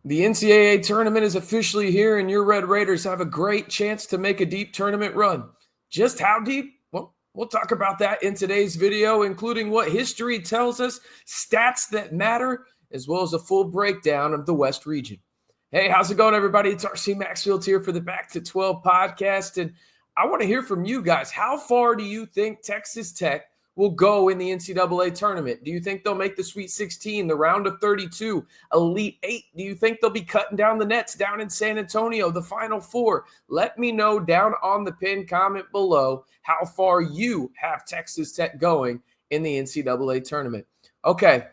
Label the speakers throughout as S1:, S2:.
S1: The NCAA tournament is officially here, and your Red Raiders have a great chance to make a deep tournament run. Just how deep? Well, we'll talk about that in today's video, including what history tells us, stats that matter, as well as a full breakdown of the West region. Hey, how's it going, everybody? It's RC Maxfield here for the Back to 12 podcast, and I want to hear from you guys. How far do you think Texas Tech will go in the NCAA tournament? Do you think they'll make the Sweet 16, the round of 32, Elite 8? Do you think they'll be cutting down the nets down in San Antonio, the Final Four? Let me know down on the pinned comment below how far you have Texas Tech going in the NCAA tournament. Okay,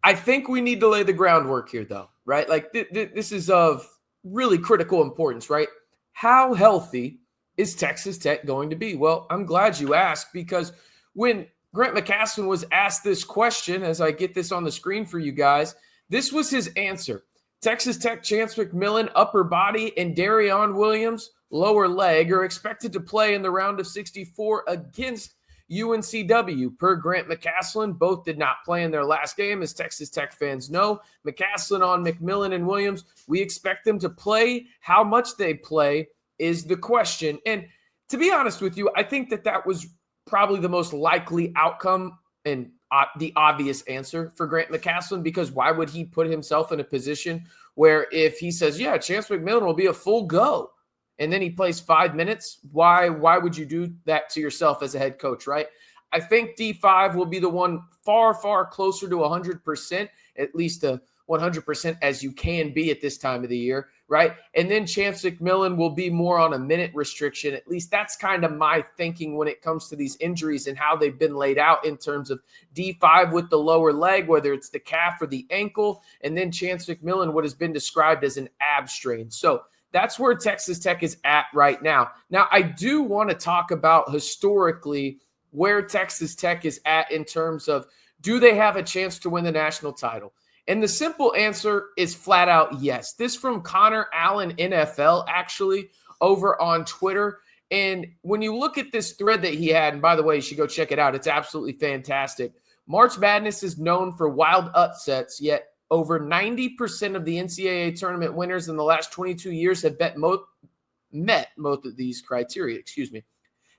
S1: I think we need to lay the groundwork here, though, right? Like this is of really critical importance, right? How healthy is Texas Tech going to be? Well, I'm glad you asked, because when Grant McCasland was asked this question, as I get this on the screen for you guys, this was his answer. Texas Tech Chance McMillan, upper body, and Darion Williams, lower leg, are expected to play in the round of 64 against UNCW. Per Grant McCasland, both did not play in their last game, as Texas Tech fans know. McCasland on McMillan and Williams, we expect them to play. How much they play is the question. And to be honest with you, I think that was probably the most likely outcome and the obvious answer for Grant McCasland, because why would he put himself in a position where if he says, yeah, Chance McMillan will be a full go, and then he plays 5 minutes, why would you do that to yourself as a head coach, right? I think D5 will be the one far, far closer to 100%, at least 100% as you can be at this time of the year, right? And then Chance McMillan will be more on a minute restriction. At least that's kind of my thinking when it comes to these injuries and how they've been laid out in terms of D5 with the lower leg, whether it's the calf or the ankle, and then Chance McMillan, what has been described as an ab strain. So that's where Texas Tech is at right now. Now, I do want to talk about historically where Texas Tech is at in terms of, do they have a chance to win the national title? And the simple answer is flat out yes. This from Connor Allen NFL, actually, over on Twitter. And when you look at this thread that he had, and by the way, you should go check it out. It's absolutely fantastic. March Madness is known for wild upsets, yet over 90% of the NCAA tournament winners in the last 22 years have met most of these criteria.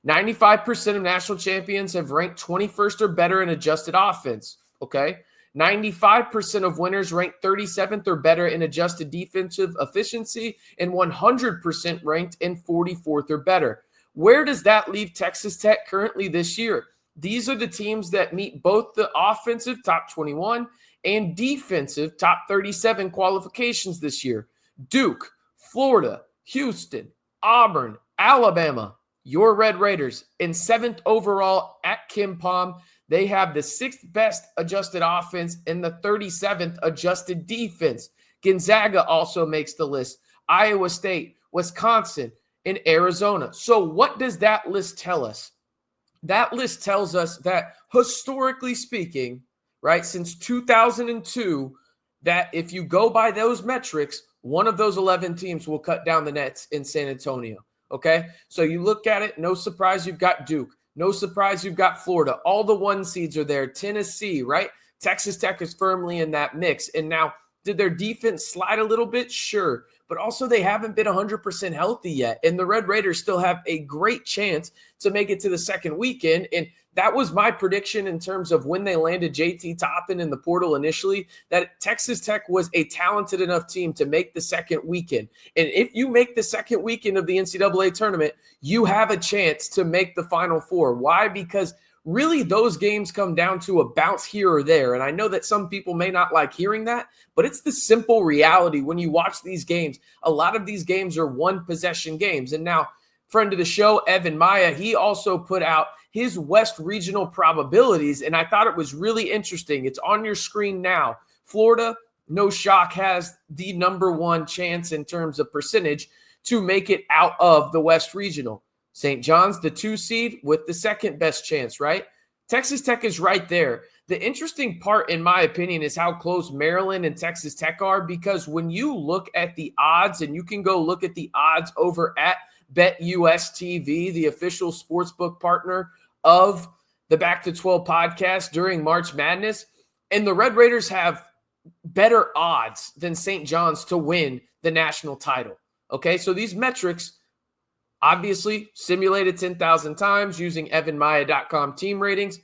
S1: 95% of national champions have ranked 21st or better in adjusted offense. Okay. 95% of winners ranked 37th or better in adjusted defensive efficiency, and 100% ranked in 44th or better. Where does that leave Texas Tech currently this year? These are the teams that meet both the offensive top 21 and defensive top 37 qualifications this year. Duke, Florida, Houston, Auburn, Alabama, your Red Raiders, in 7th overall at Kim Palm. They have the 6th best adjusted offense and the 37th adjusted defense. Gonzaga also makes the list. Iowa State, Wisconsin, and Arizona. So what does that list tell us? That list tells us that, historically speaking, right, since 2002, that if you go by those metrics, one of those 11 teams will cut down the nets in San Antonio. Okay? So you look at it, no surprise you've got Duke. No surprise you've got Florida. All the 1 seeds are there. Tennessee, right? Texas Tech is firmly in that mix. And now, did their defense slide a little bit? Sure. But also they haven't been 100% healthy yet. And the Red Raiders still have a great chance to make it to the second weekend. And that was my prediction in terms of when they landed JT Toppin in the portal initially, that Texas Tech was a talented enough team to make the second weekend. And if you make the second weekend of the NCAA tournament, you have a chance to make the Final Four. Why? Because really those games come down to a bounce here or there. And I know that some people may not like hearing that, but it's the simple reality when you watch these games. A lot of these games are one-possession games. And now, friend of the show, Evan Maya, he also put out his West regional probabilities, and I thought it was really interesting. It's on your screen now. Florida, no shock, has the number 1 chance in terms of percentage to make it out of the West regional. St. John's, the 2 seed, with the 2nd best chance, right? Texas Tech is right there. The interesting part, in my opinion, is how close Maryland and Texas Tech are, because when you look at the odds, and you can go look at the odds over at BetUS TV, the official sportsbook partner of the Back to 12 podcast during March Madness, and the Red Raiders have better odds than St. John's to win the national title. Okay, so these metrics obviously simulated 10,000 times using evanmaya.com team ratings.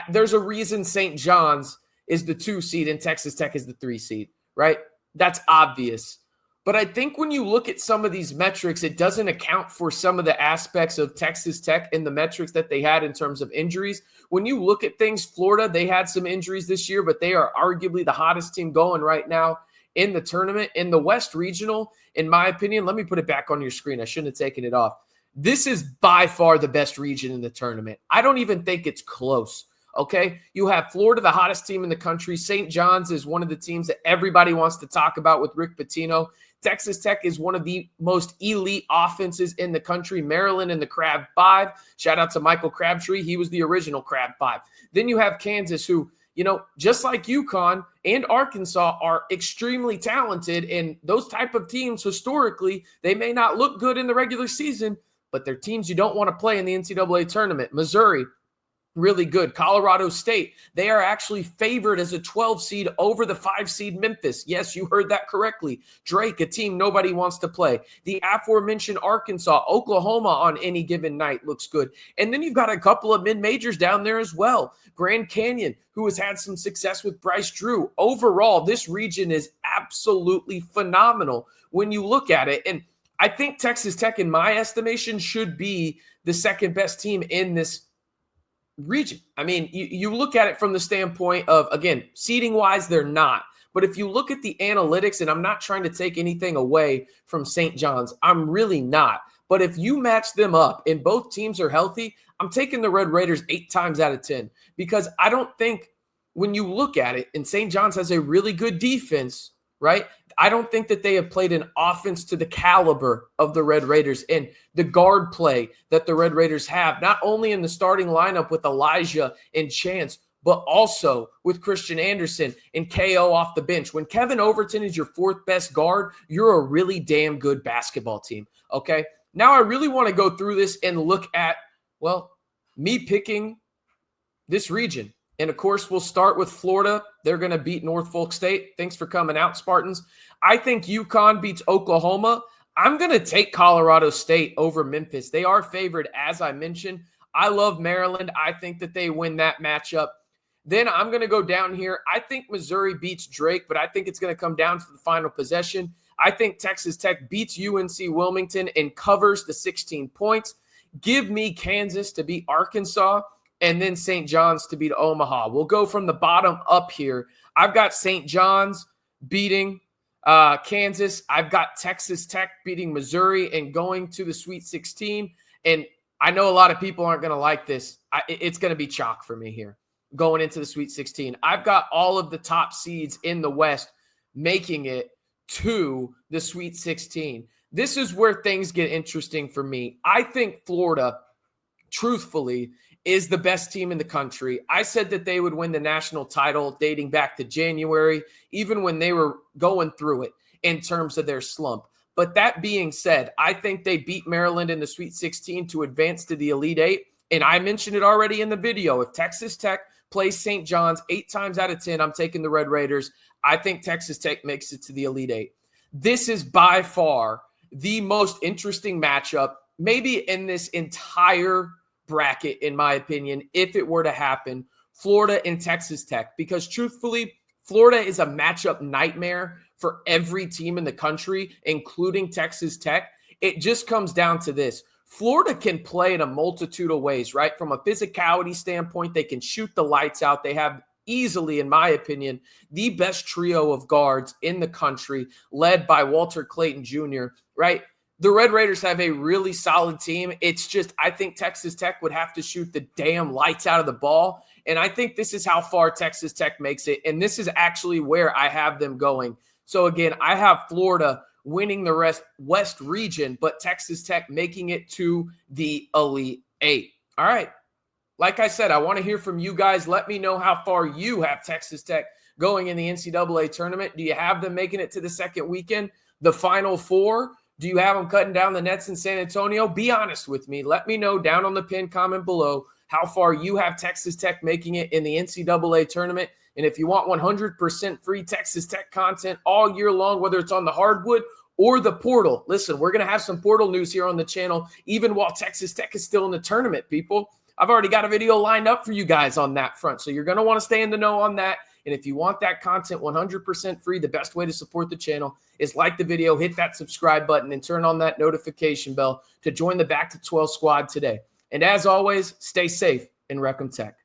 S1: There's a reason St. John's is the 2 seed and Texas Tech is the 3 seed, right? That's obvious. But I think when you look at some of these metrics, it doesn't account for some of the aspects of Texas Tech and the metrics that they had in terms of injuries. When you look at things, Florida, they had some injuries this year, but they are arguably the hottest team going right now in the tournament. In the West Regional, in my opinion, let me put it back on your screen. I shouldn't have taken it off. This is by far the best region in the tournament. I don't even think it's close. Okay, you have Florida, the hottest team in the country. St. John's is one of the teams that everybody wants to talk about with Rick Pitino. Texas Tech is one of the most elite offenses in the country. Maryland in the Crab 5. Shout out to Michael Crabtree. He was the original Crab 5. Then you have Kansas, who, you know, just like UConn and Arkansas, are extremely talented. And those type of teams, historically, they may not look good in the regular season, but they're teams you don't want to play in the NCAA tournament. Missouri, really good. Colorado State, they are actually favored as a 12 seed over the 5 seed Memphis. Yes, you heard that correctly. Drake, a team nobody wants to play. The aforementioned Arkansas, Oklahoma on any given night looks good. And then you've got a couple of mid-majors down there as well. Grand Canyon, who has had some success with Bryce Drew. Overall, this region is absolutely phenomenal when you look at it. And I think Texas Tech, in my estimation, should be the second best team in this region. I mean, you look at it from the standpoint of, again, seeding wise, they're not. But if you look at the analytics, and I'm not trying to take anything away from St. John's, I'm really not. But if you match them up and both teams are healthy, I'm taking the Red Raiders 8 times out of 10, because I don't think, when you look at it, and St. John's has a really good defense, right? I don't think that they have played an offense to the caliber of the Red Raiders and the guard play that the Red Raiders have, not only in the starting lineup with Elijah and Chance, but also with Christian Anderson and KO off the bench. When Kevin Overton is your 4th best guard, you're a really damn good basketball team, okay? Now I really want to go through this and look at, well, me picking this region. And, of course, we'll start with Florida. They're going to beat Norfolk State. Thanks for coming out, Spartans. I think UConn beats Oklahoma. I'm going to take Colorado State over Memphis. They are favored, as I mentioned. I love Maryland. I think that they win that matchup. Then I'm going to go down here. I think Missouri beats Drake, but I think it's going to come down to the final possession. I think Texas Tech beats UNC Wilmington and covers the 16 points. Give me Kansas to beat Arkansas, and then St. John's to beat Omaha. We'll go from the bottom up here. I've got St. John's beating Kansas. I've got Texas Tech beating Missouri and going to the Sweet 16. And I know a lot of people aren't going to like this. It's going to be chalk for me here going into the Sweet 16. I've got all of the top seeds in the West making it to the Sweet 16. This is where things get interesting for me. I think Florida, truthfully, is the best team in the country. I said that they would win the national title dating back to January, even when they were going through it in terms of their slump. But that being said, I think they beat Maryland in the Sweet 16 to advance to the Elite 8. And I mentioned it already in the video. If Texas Tech plays St. John's 8 times out of 10, I'm taking the Red Raiders. I think Texas Tech makes it to the Elite 8. This is by far the most interesting matchup, maybe in this entire bracket, in my opinion, if it were to happen, Florida and Texas Tech, because truthfully, Florida is a matchup nightmare for every team in the country, including Texas Tech. It just comes down to this. Florida can play in a multitude of ways, right? From a physicality standpoint, they can shoot the lights out. They have easily, in my opinion, the best trio of guards in the country, led by Walter Clayton Jr., right? The Red Raiders have a really solid team. It's just, I think Texas Tech would have to shoot the damn lights out of the ball. And I think this is how far Texas Tech makes it. And this is actually where I have them going. So again, I have Florida winning the West region, but Texas Tech making it to the Elite 8. All right. Like I said, I want to hear from you guys. Let me know how far you have Texas Tech going in the NCAA tournament. Do you have them making it to the second weekend, the Final Four? Do you have them cutting down the nets in San Antonio? Be honest with me. Let me know down on the pinned comment below how far you have Texas Tech making it in the NCAA tournament. And if you want 100% free Texas Tech content all year long, whether it's on the hardwood or the portal, listen, we're going to have some portal news here on the channel, even while Texas Tech is still in the tournament, people. I've already got a video lined up for you guys on that front. So you're going to want to stay in the know on that. And if you want that content 100% free, the best way to support the channel is like the video, hit that subscribe button, and turn on that notification bell to join the Back to 12 squad today. And as always, stay safe and Wreck 'em Tech.